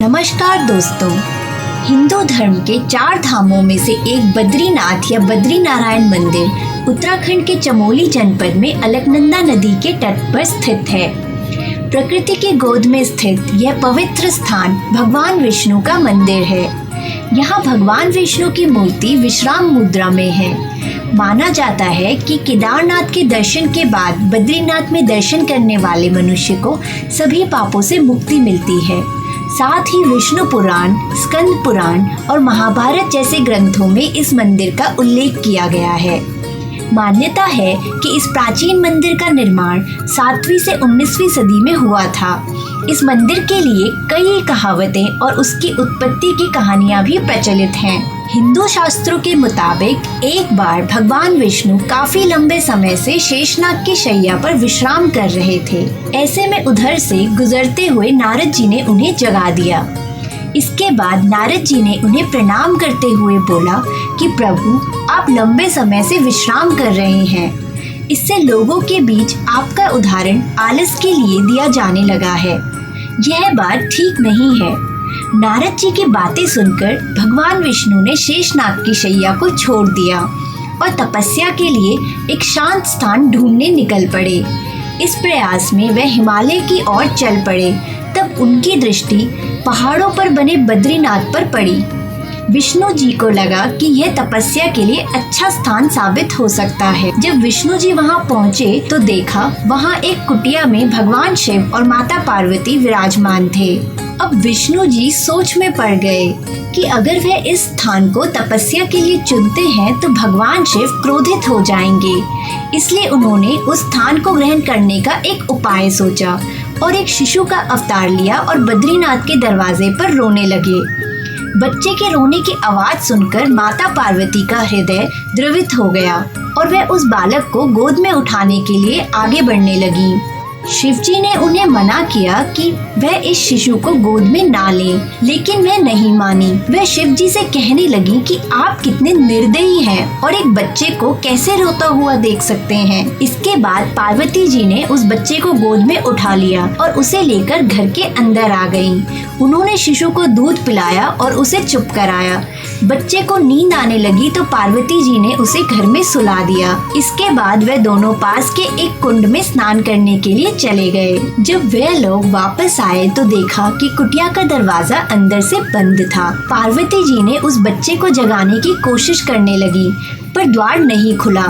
नमस्कार दोस्तों, हिंदू धर्म के 4 धामों में से एक बद्रीनाथ या बद्रीनारायण मंदिर उत्तराखंड के चमोली जनपद में अलकनंदा नदी के तट पर स्थित है। प्रकृति की गोद में स्थित यह पवित्र स्थान भगवान विष्णु का मंदिर है। यहाँ भगवान विष्णु की मूर्ति विश्राम मुद्रा में है। माना जाता है कि केदारनाथ के दर्शन के बाद बद्रीनाथ में दर्शन करने वाले मनुष्य को सभी पापों से मुक्ति मिलती है। साथ ही विष्णु पुराण, स्कंद पुराण और महाभारत जैसे ग्रंथों में इस मंदिर का उल्लेख किया गया है। मान्यता है कि इस प्राचीन मंदिर का निर्माण 7वीं से 19वीं सदी में हुआ था। इस मंदिर के लिए कई कहावतें और उसकी उत्पत्ति की कहानियां भी प्रचलित हैं। हिंदू शास्त्रों के मुताबिक एक बार भगवान विष्णु काफी लंबे समय से शेषनाग की शैया पर विश्राम कर रहे थे। ऐसे में उधर से गुजरते हुए नारद जी ने उन्हें जगा दिया। इसके बाद नारद जी ने उन्हें प्रणाम करते हुए बोला कि प्रभु, आप लंबे समय से विश्राम कर रहे हैं। इससे लोगों के बीच आपका उदाहरण आलस के लिए दिया जाने लगा है। यह बात ठीक नहीं है। नारद जी की बातें सुनकर भगवान विष्णु ने शेषनाग की शैया को छोड़ दिया और तपस्या के लिए एक शांत स्थान ढूंढने निकल पड़े। इस प्रयास में वह हिमालय की ओर चल पड़े। तब उनकी दृष्टि पहाड़ों पर बने बद्रीनाथ पर पड़ी। विष्णु जी को लगा कि यह तपस्या के लिए अच्छा स्थान साबित हो सकता है। जब विष्णु जी वहां पहुंचे तो देखा वहां एक कुटिया में भगवान शिव और माता पार्वती विराजमान थे। अब विष्णु जी सोच में पड़ गए कि अगर वह इस स्थान को तपस्या के लिए चुनते हैं तो भगवान शिव क्रोधित हो जाएंगे। इसलिए उन्होंने उस स्थान को ग्रहण करने का एक उपाय सोचा और एक शिशु का अवतार लिया और बद्रीनाथ के दरवाजे पर रोने लगे। बच्चे के रोने की आवाज सुनकर माता पार्वती का हृदय द्रवित हो गया और वह उस बालक को गोद में उठाने के लिए आगे बढ़ने लगी। शिवजी ने उन्हें मना किया कि वह इस शिशु को गोद में ना लें, लेकिन वह नहीं मानी। वह शिवजी से कहने लगी कि आप कितने निर्दयी हैं और एक बच्चे को कैसे रोता हुआ देख सकते हैं। इसके बाद पार्वती जी ने उस बच्चे को गोद में उठा लिया और उसे लेकर घर के अंदर आ गयी। उन्होंने शिशु को दूध पिलाया और उसे चुप कराया। बच्चे को नींद आने लगी तो पार्वती जी ने उसे घर में सुला दिया। इसके बाद वह दोनों पास के एक कुंड में स्नान करने के लिए चले गए। जब वह लोग वापस आए तो देखा कि कुटिया का दरवाजा अंदर से बंद था। पार्वती जी ने उस बच्चे को जगाने की कोशिश करने लगी पर द्वार नहीं खुला।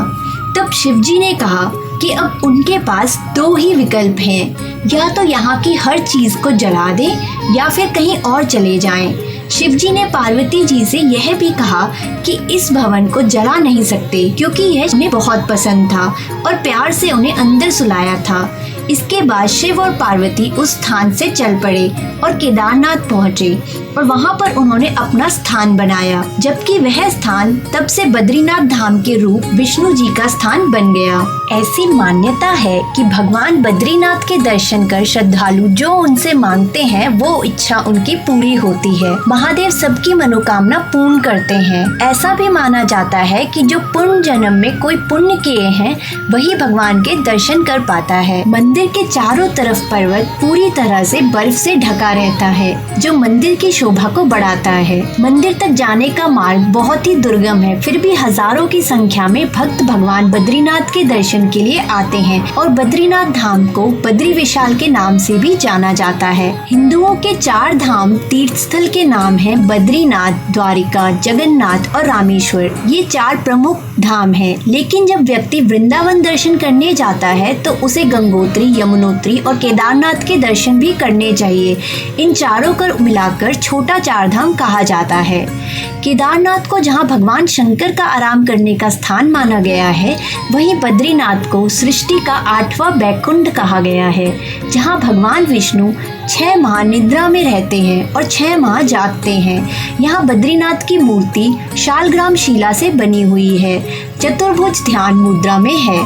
तब शिवजी ने कहा कि अब उनके पास 2 ही विकल्प हैं, या तो यहाँ की हर चीज को जला दें या फिर कहीं और चले जाएं। शिवजी ने पार्वती जी से यह भी कहा कि इस भवन को जला नहीं सकते क्योंकि यह उन्हें बहुत पसंद था और प्यार से उन्हें अंदर सुलाया था। इसके बाद शिव और पार्वती उस स्थान से चल पड़े और केदारनाथ पहुँचे और वहाँ पर उन्होंने अपना स्थान बनाया, जबकि वह स्थान तब से बद्रीनाथ धाम के रूप विष्णु जी का स्थान बन गया। ऐसी मान्यता है कि भगवान बद्रीनाथ के दर्शन कर श्रद्धालु जो उनसे मांगते हैं वो इच्छा उनकी पूरी होती है। महादेव सबकी मनोकामना पूर्ण करते हैं। ऐसा भी माना जाता है कि जो पूर्ण जन्म में कोई पुण्य किए हैं वही भगवान के दर्शन कर पाता है। मंदिर के चारों तरफ पर्वत पूरी तरह से बर्फ से ढका रहता है जो मंदिर की शोभा को बढ़ाता है। मंदिर तक जाने का मार्ग बहुत ही दुर्गम है, फिर भी हजारों की संख्या में भक्त भगवान बद्रीनाथ के दर्शन के लिए आते हैं और बद्रीनाथ धाम को बद्री विशाल के नाम से भी जाना जाता है। हिंदुओं के 4 धाम तीर्थ स्थल के नाम है बद्रीनाथ, द्वारिका, जगन्नाथ और रामेश्वर। ये 4 प्रमुख धाम हैं। लेकिन जब व्यक्ति वृंदावन दर्शन करने जाता है तो उसे गंगोत्री, यमुनोत्री और केदारनाथ के दर्शन भी करने चाहिए। इन चारों को मिलाकर छोटा 4 धाम कहा जाता है। केदारनाथ को जहां भगवान शंकर का आराम करने का स्थान माना गया है, वहीं बद्रीनाथ को सृष्टि का 8वां बैकुंठ कहा गया है, जहां भगवान विष्णु 6 माह निद्रा में रहते हैं और 6 माह जागते हैं। यहाँ बद्रीनाथ की मूर्ति शालग्राम शिला से बनी हुई है, चतुर्भुज ध्यान मुद्रा में है।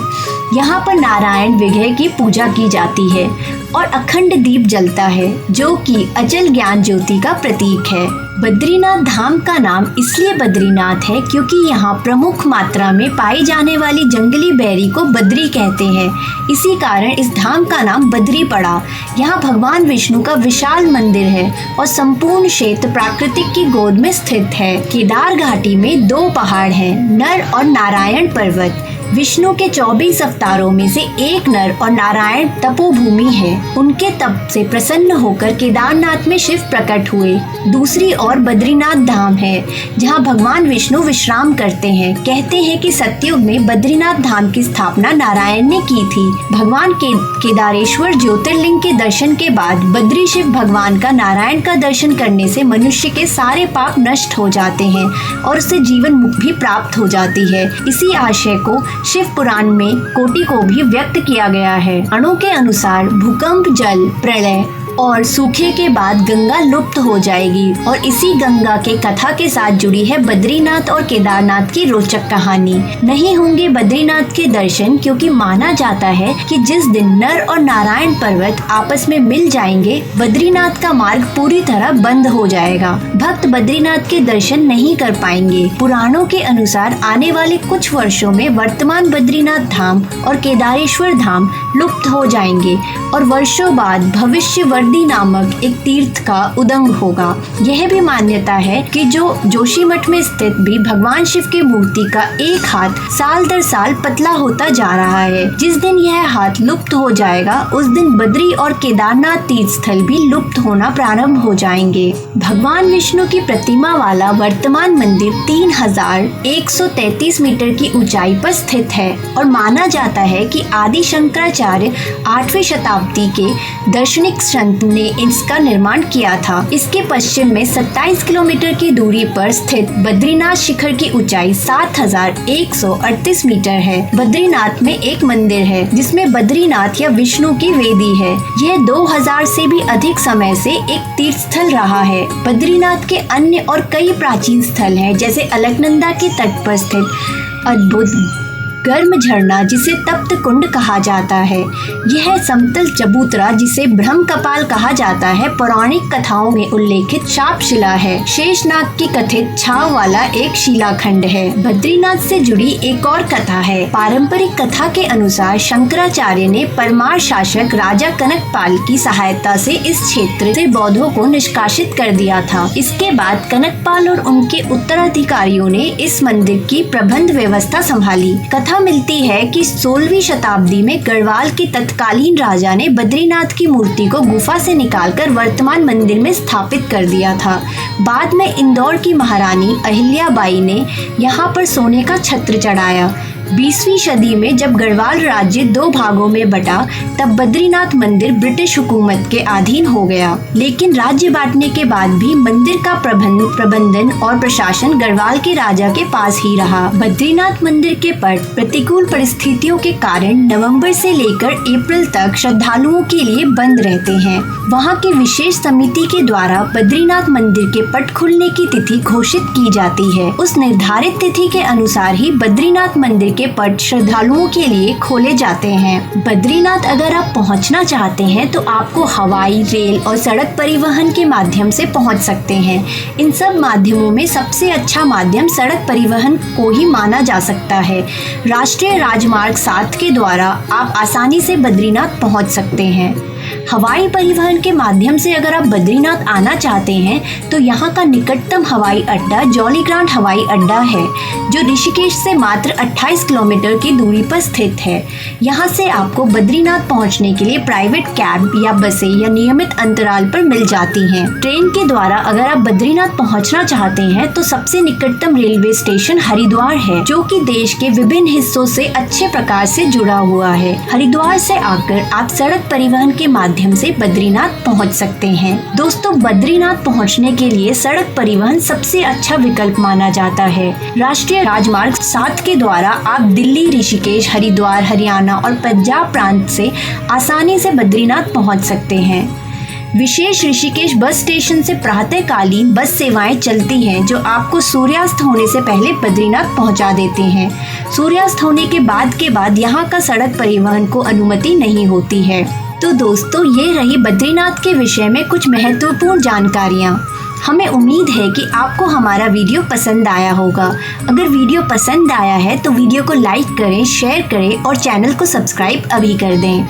यहाँ पर नारायण विग्रह की पूजा की जाती है और अखंड दीप जलता है जो कि अचल ज्ञान ज्योति का प्रतीक है। बद्रीनाथ धाम का नाम इसलिए बद्रीनाथ है क्योंकि यहाँ प्रमुख मात्रा में पाई जाने वाली जंगली बैरी को बद्री कहते हैं। इसी कारण इस धाम का नाम बद्री पड़ा। यहाँ भगवान विष्णु का विशाल मंदिर है और संपूर्ण क्षेत्र प्राकृतिक की गोद में स्थित है। केदार घाटी में 2 पहाड़ हैं, नर और नारायण पर्वत। विष्णु के 24 अवतारों में से एक नर और नारायण तपोभूमि है। उनके तप से प्रसन्न होकर केदारनाथ में शिव प्रकट हुए। दूसरी ओर बद्रीनाथ धाम है जहां भगवान विष्णु विश्राम करते हैं। कहते हैं कि सतयुग में बद्रीनाथ धाम की स्थापना नारायण ने की थी। भगवान केदारेश्वर ज्योतिर्लिंग के दर्शन के बाद बद्री शिव भगवान का नारायण का दर्शन करने से मनुष्य के सारे पाप नष्ट हो जाते हैं और उसे जीवन मुक्ति भी प्राप्त हो जाती है। इसी आशय को शिव पुराण में कोटि को भी व्यक्त किया गया है। अणु के अनुसार भूकंप, जल, प्रलय और सूखे के बाद गंगा लुप्त हो जाएगी और इसी गंगा के कथा के साथ जुड़ी है बद्रीनाथ और केदारनाथ की रोचक कहानी। नहीं होंगे बद्रीनाथ के दर्शन क्योंकि माना जाता है कि जिस दिन नर और नारायण पर्वत आपस में मिल जाएंगे बद्रीनाथ का मार्ग पूरी तरह बंद हो जाएगा। भक्त बद्रीनाथ के दर्शन नहीं कर पाएंगे। पुराणों के अनुसार आने वाले कुछ वर्षों में वर्तमान बद्रीनाथ धाम और केदारेश्वर धाम लुप्त हो जाएंगे और वर्षों बाद भविष्य वर्दी नामक एक तीर्थ का उदंग होगा। यह भी मान्यता है कि जो जोशीमठ में स्थित भी भगवान शिव की मूर्ति का एक हाथ साल दर साल पतला होता जा रहा है। जिस दिन यह हाथ लुप्त हो जाएगा उस दिन बद्री और केदारनाथ तीर्थ स्थल भी लुप्त होना प्रारंभ हो जाएंगे। भगवान विष्णु की प्रतिमा वाला वर्तमान मंदिर 3133 मीटर की ऊंचाई पर स्थित है और माना जाता है कि आदि शंकराचार्य 8वीं शताब्दी के दार्शनिक संत ने इसका निर्माण किया था। इसके पश्चिम में 27 किलोमीटर की दूरी पर स्थित बद्रीनाथ शिखर की ऊंचाई 7138 मीटर है। बद्रीनाथ में एक मंदिर है जिसमें बद्रीनाथ या विष्णु की वेदी है। यह 2000 से भी अधिक समय से एक तीर्थ स्थल रहा है। बद्रीनाथ के अन्य और कई प्राचीन स्थल हैं जैसे अलकनंदा के तट पर स्थित अद्भुत गर्म झरना जिसे तप्त कुंड कहा जाता है। यह समतल चबूतरा जिसे ब्रह्म कपाल कहा जाता है पौराणिक कथाओं में उल्लेखित शाप शिला है। शेषनाग की कथित छाव वाला एक शिलाखंड है। बद्रीनाथ से जुड़ी एक और कथा है। पारंपरिक कथा के अनुसार शंकराचार्य ने परमार शासक राजा कनकपाल की सहायता से इस क्षेत्र से बौद्धों को निष्कासित कर दिया था। इसके बाद कनकपाल और उनके उत्तराधिकारियों ने इस मंदिर की प्रबंध व्यवस्था संभाली। कथा मिलती है कि 16वीं शताब्दी में गढ़वाल के तत्कालीन राजा ने बद्रीनाथ की मूर्ति को गुफा से निकालकर वर्तमान मंदिर में स्थापित कर दिया था। बाद में इंदौर की महारानी अहिल्याबाई ने यहाँ पर सोने का छत्र चढ़ाया। 20वीं सदी में जब गढ़वाल राज्य 2 भागों में बटा तब बद्रीनाथ मंदिर ब्रिटिश हुकूमत के अधीन हो गया। लेकिन राज्य बांटने के बाद भी मंदिर का प्रबंधन और प्रशासन गढ़वाल के राजा के पास ही रहा। बद्रीनाथ मंदिर के पट प्रतिकूल परिस्थितियों के कारण नवंबर से लेकर अप्रैल तक श्रद्धालुओं के लिए बंद रहते हैं। वहां की विशेष समिति के द्वारा बद्रीनाथ मंदिर के पट खुलने की तिथि घोषित की जाती है। उस निर्धारित तिथि के अनुसार ही बद्रीनाथ मंदिर के पट श्रद्धालुओं के लिए खोले जाते हैं। बद्रीनाथ अगर आप पहुंचना चाहते हैं तो आपको हवाई, रेल और सड़क परिवहन के माध्यम से पहुंच सकते हैं। इन सब माध्यमों में सबसे अच्छा माध्यम सड़क परिवहन को ही माना जा सकता है। राष्ट्रीय राजमार्ग 7 के द्वारा आप आसानी से बद्रीनाथ पहुंच सकते हैं। हवाई परिवहन के माध्यम से अगर आप बद्रीनाथ आना चाहते हैं तो यहाँ का निकटतम हवाई अड्डा जॉली ग्रांट हवाई अड्डा है जो ऋषिकेश से मात्र 28 किलोमीटर की दूरी पर स्थित है। यहाँ से आपको बद्रीनाथ पहुँचने के लिए प्राइवेट कैब या बसें या नियमित अंतराल पर मिल जाती हैं। ट्रेन के द्वारा अगर आप बद्रीनाथ पहुँचना चाहते हैं तो सबसे निकटतम रेलवे स्टेशन हरिद्वार है जो कि देश के विभिन्न हिस्सों से अच्छे प्रकार से जुड़ा हुआ है। हरिद्वार से आकर आप सड़क परिवहन के माध्यम से बद्रीनाथ पहुंच सकते हैं। दोस्तों, बद्रीनाथ पहुंचने के लिए सड़क परिवहन सबसे अच्छा विकल्प माना जाता है। राष्ट्रीय राजमार्ग 7 के द्वारा आप दिल्ली, ऋषिकेश, हरिद्वार, हरियाणा और पंजाब प्रांत से आसानी से बद्रीनाथ पहुंच सकते हैं। विशेष ऋषिकेश बस स्टेशन से प्रातःकालीन बस सेवाएं चलती हैं जो आपको सूर्यास्त होने से पहले बद्रीनाथ पहुंचा देते हैं। सूर्यास्त होने के बाद यहाँ का सड़क परिवहन को अनुमति नहीं होती है। तो दोस्तों, ये रही बद्रीनाथ के विषय में कुछ महत्वपूर्ण जानकारियाँ। हमें उम्मीद है कि आपको हमारा वीडियो पसंद आया होगा। अगर वीडियो पसंद आया है तो वीडियो को लाइक करें, शेयर करें और चैनल को सब्सक्राइब अभी कर दें।